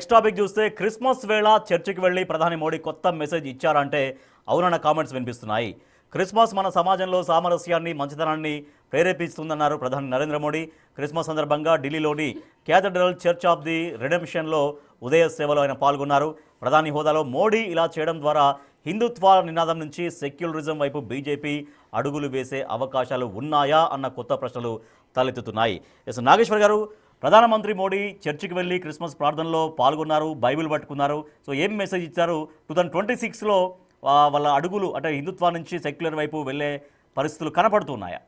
Next topic చూస్తే Christmas వేళ చర్చికి వెళ్లి ప్రధాని మోడీ కొత్త మెసేజ్ ఇచ్చారంటే అవునన్న కామెంట్స్ వినిపిస్తున్నాయి. క్రిస్మస్ మన సమాజంలో సామరస్యాన్ని మంచితనాన్ని ప్రేరేపిస్తుందన్నారు ప్రధాని నరేంద్ర మోడీ. క్రిస్మస్ సందర్భంగా ఢిల్లీలోని క్యాథడ్రల్ చర్చ్ ఆఫ్ ది రెడెంప్షన్లో ఉదయ సేవలో ఆయన పాల్గొన్నారు. ప్రధాని హోదాలో మోడీ ఇలా చేయడం ద్వారా హిందుత్వ నినాదం నుంచి సెక్యులరిజం వైపు బీజేపీ అడుగులు వేసే అవకాశాలు ఉన్నాయా అన్న కొత్త ప్రశ్నలు తలెత్తుతున్నాయి. ఎస్ నాగేశ్వర్ గారు, ప్రధానమంత్రి మోడీ చర్చికి వెళ్ళి క్రిస్మస్ ప్రార్థనలో పాల్గొన్నారు, బైబిల్ పట్టుకున్నారు. సో ఏం మెసేజ్ ఇచ్చారు? 2026లో వాళ్ళ అడుగులు అంటే హిందుత్వ నుంచి సెక్యులర్ వైపు వెళ్ళే పరిస్థితులు కనపడుతున్నాయా?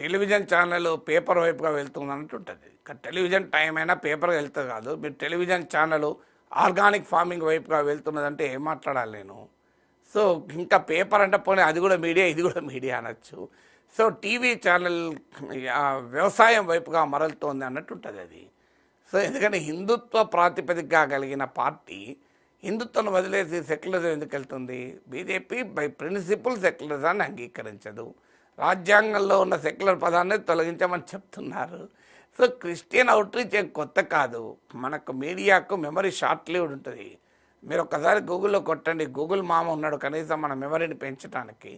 టెలివిజన్ ఛానల్ పేపర్ వైపుగా వెళ్తుంది అంటుంటుంది. టెలివిజన్ టైం అయినా పేపర్గా వెళ్తుంది కాదు. మీరు టెలివిజన్ ఛానల్ ఆర్గానిక్ ఫార్మింగ్ వైపుగా వెళ్తున్నదంటే ఏం మాట్లాడాలి నేను? సో ఇంకా పేపర్ అంటే పోనీ అది కూడా మీడియా, ఇది కూడా మీడియా అనొచ్చు. సో టీవీ ఛానల్ వ్యవసాయం వైపుగా మరలుతోంది అన్నట్టు ఉంటుంది అది. సో ఎందుకంటే హిందుత్వ ప్రాతిపదికగా కలిగిన పార్టీ హిందుత్వాన్ని వదిలేసి సెక్యులరిజం ఎందుకు వెళ్తుంది? బీజేపీ బై ప్రిన్సిపల్ సెక్యులరిజాన్ని అంగీకరించదు. రాజ్యాంగంలో ఉన్న సెక్యులర్ పదాన్ని తొలగించమని చెప్తున్నారు. సో క్రిస్టియన్ అవుట్రీచ్ ఏం కొత్త కాదు. మనకు మీడియాకు మెమరీ షార్ట్ లివ్డ్ ఉంటుంది. మీరు ఒక్కసారి గూగుల్లో కొట్టండి, గూగుల్ మామ ఉన్నాడు కనీసం మన మెమరీని పెంచడానికి.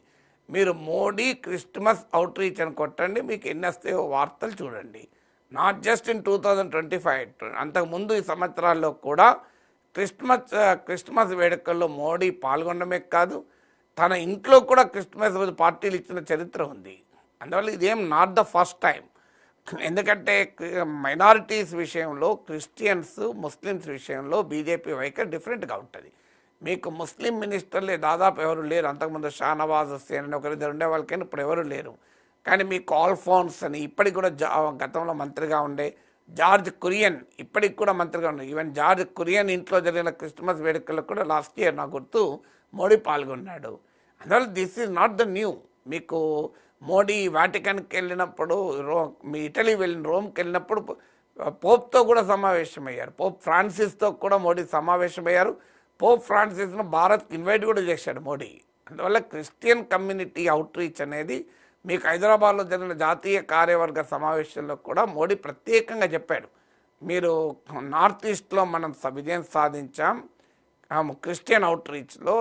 మీరు మోడీ క్రిస్మస్ అవుట్రీచ్ అని కొట్టండి, మీకు ఎన్ని వస్తాయో వార్తలు చూడండి. నాట్ జస్ట్ ఇన్ 2025, అంతకుముందు ఈ సంవత్సరాల్లో కూడా క్రిస్మస్ వేడుకల్లో మోడీ పాల్గొనడమే కాదు, తన ఇంట్లో కూడా క్రిస్మస్ పార్టీలు ఇచ్చిన చరిత్ర ఉంది. అందువల్ల ఇదేం నాట్ ద ఫస్ట్ టైం. ఎందుకంటే మైనారిటీస్ విషయంలో క్రిస్టియన్స్, ముస్లిమ్స్ విషయంలో బీజేపీ వైఖరి డిఫరెంట్గా ఉంటుంది. మీకు ముస్లిం మినిస్టర్లే దాదాపు ఎవరు లేరు. అంతకుముందు షానవాజ్ హుస్సేన్ అని ఒకరిద్దరు ఉండే వాళ్ళకైనా ఇప్పుడు ఎవరు లేరు. కానీ మీకు ఆల్ఫోన్స్ అని ఇప్పటికి కూడా గతంలో మంత్రిగా ఉండే జార్జ్ కురియన్ ఇప్పటికి కూడా మంత్రిగా ఉండే. ఈవెన్ జార్జ్ కురియన్ ఇంట్లో జరిగిన క్రిస్మస్ వేడుకలకు కూడా లాస్ట్ ఇయర్ నాకు గుర్తు మోడీ పాల్గొన్నాడు. అందువల్ల this is not the new. మీకు మోడీ వాటికన్కి వెళ్ళినప్పుడు, మీ ఇటలీ వెళ్ళిన రోమ్కి వెళ్ళినప్పుడు పోప్తో కూడా సమావేశమయ్యారు. పోప్ ఫ్రాన్సిస్తో కూడా మోడీ సమావేశమయ్యారు. పోప్ ఫ్రాన్సిస్ను భారత్కి ఇన్వైట్ కూడా చేశాడు మోడీ. అందువల్ల క్రిస్టియన్ కమ్యూనిటీ అవుట్రీచ్ అనేది మీకు హైదరాబాద్లో జరిగిన జాతీయ కార్యవర్గ సమావేశంలో కూడా మోడీ ప్రత్యేకంగా చెప్పాడు. మీరు నార్త్ ఈస్ట్లో మనం విజయం సాధించాం, క్రిస్టియన్ అవుట్రీచ్లో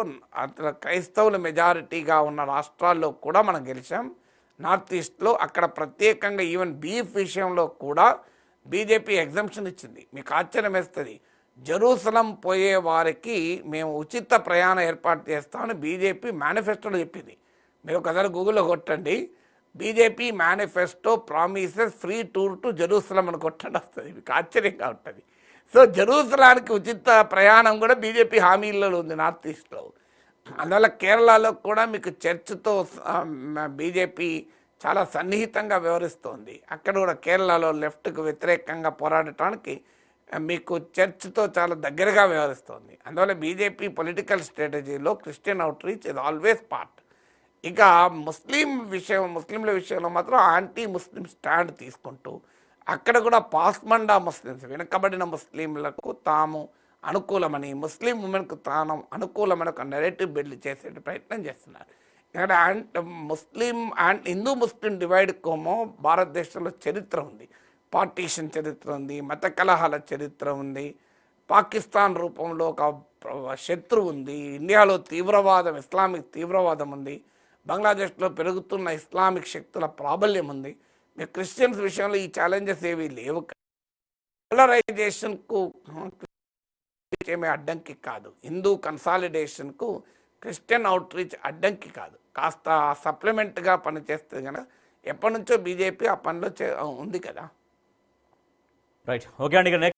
క్రైస్తవుల మెజారిటీగా ఉన్న రాష్ట్రాల్లో కూడా మనం గెలిచాం. నార్త్ ఈస్ట్లో అక్కడ ప్రత్యేకంగా ఈవెన్ బీఫ్ విషయంలో కూడా బీజేపీ ఎగ్జంప్షన్ ఇచ్చింది. మీకు ఆశ్చర్యం వేస్తుంది. జెరూసలం పోయే వారికి మేము ఉచిత ప్రయాణం ఏర్పాటు చేస్తామని బీజేపీ మేనిఫెస్టోలో చెప్పింది. మీరు ఒకసారి గూగుల్లో కొట్టండి, BJP manifesto promises free tour to Jerusalem అని కొట్టండి, వస్తుంది. మీకు ఆశ్చర్యంగా ఉంటుంది. సో జెరూసలానికి ఉచిత ప్రయాణం కూడా బీజేపీ హామీలలో ఉంది నార్త్ ఈస్ట్లో. అందువల్ల కేరళలో కూడా మీకు చర్చ్తో బీజేపీ చాలా సన్నిహితంగా వ్యవహరిస్తోంది. అక్కడ కూడా కేరళలో లెఫ్ట్కు వ్యతిరేకంగా పోరాడటానికి మీకు చర్చ్తో చాలా దగ్గరగా వ్యవహరిస్తోంది. అందువల్ల బీజేపీ పొలిటికల్ స్ట్రాటజీలో Christian outreach is always part. ఇక ముస్లింల విషయంలో మాత్రం యాంటీ ముస్లిం స్టాండ్ తీసుకుంటూ అక్కడ కూడా పాస్మండా ముస్లిమ్స్, వెనుకబడిన ముస్లింలకు తాము అనుకూలమని, ముస్లిం ఉమెన్కు తాను అనుకూలమని ఒక నెరేటివ్ బిల్డ్ చేసే ప్రయత్నం చేస్తున్నారు. ఇక్కడ హిందూ ముస్లిం డివైడ్ కోమో భారతదేశంలో చరిత్ర ఉంది. పార్టీషన్ చరిత్ర ఉంది, మత కలహాల చరిత్ర ఉంది, పాకిస్తాన్ రూపంలో ఒక శత్రువు ఉంది, ఇండియాలో తీవ్రవాదం, ఇస్లామిక్ తీవ్రవాదం ఉంది, బంగ్లాదేశ్లో పెరుగుతున్న ఇస్లామిక్ శక్తుల ప్రాబల్యం ఉంది. మీ క్రిస్టియన్స్ విషయంలో ఈ ఛాలెంజెస్ ఏవి లేవు. పోలరైజేషన్కు ఏమీ అడ్డంకి కాదు. హిందూ కన్సాలిడేషన్కు క్రిస్టియన్ అవుట్రీచ్ అడ్డంకి కాదు, కాస్త సప్లిమెంట్గా పనిచేస్తుంది కనుక ఎప్పటి నుంచో బీజేపీ ఆ పనిలో ఉంది కదా. రైట్, ఓకే అండి.